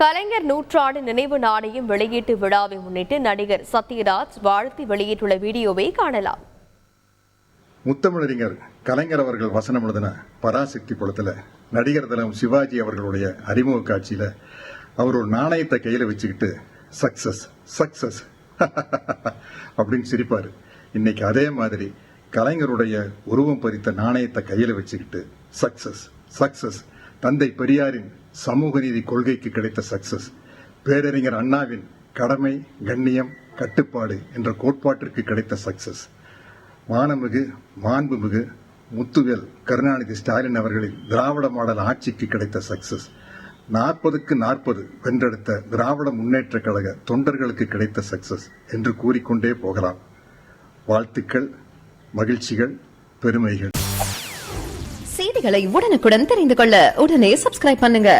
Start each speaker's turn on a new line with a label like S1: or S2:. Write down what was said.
S1: கலைஞர் நூற்றாண்டு நினைவு நாணயம் வெளியீட்டு விழாவை முன்னிட்டு நடிகர் சத்யராஜ் வாழ்த்து வெளியிட்டுள்ள வீடியோவை காணலாம்.
S2: முத்தமிழறிஞர் கலைஞர் அவர்கள் வசனம் எழுதின பராசக்தி படத்துல நடிகர் தினம் சிவாஜி அவர்களுடைய அறிமுக காட்சியில அவர் ஒரு நாணயத்தை கையில வச்சுக்கிட்டு சக்சஸ் சக்சஸ் அப்படின்னு சிரிப்பாரு. இன்னைக்கு அதே மாதிரி கலைஞருடைய உருவம் பதித்த நாணயத்தை கையில வச்சுக்கிட்டு சக்சஸ் சக்சஸ், தந்தை பெரியாரின் சமூக நீதி கொள்கைக்கு கிடைத்த சக்சஸ், பேரறிஞர் அண்ணாவின் கடமை கண்ணியம் கட்டுப்பாடு என்ற கோட்பாட்டிற்கு கிடைத்த சக்சஸ், மானமிகு மாண்புமிகு முத்துவேல் கருணாநிதி ஸ்டாலின் அவர்களின் திராவிட மாடல் ஆட்சிக்கு கிடைத்த சக்சஸ், 40க்கு 40 வென்றெடுத்த திராவிட முன்னேற்ற கழக தொண்டர்களுக்கு கிடைத்த சக்சஸ் என்று கூறிக்கொண்டே போகலாம். வாழ்த்துக்கள், மகிழ்ச்சிகள், பெருமைகள்.
S3: செய்திகளை உடனுக்குடன் தெரிந்து கொள்ள உடனே சப்ஸ்கிரைப் பண்ணுங்க.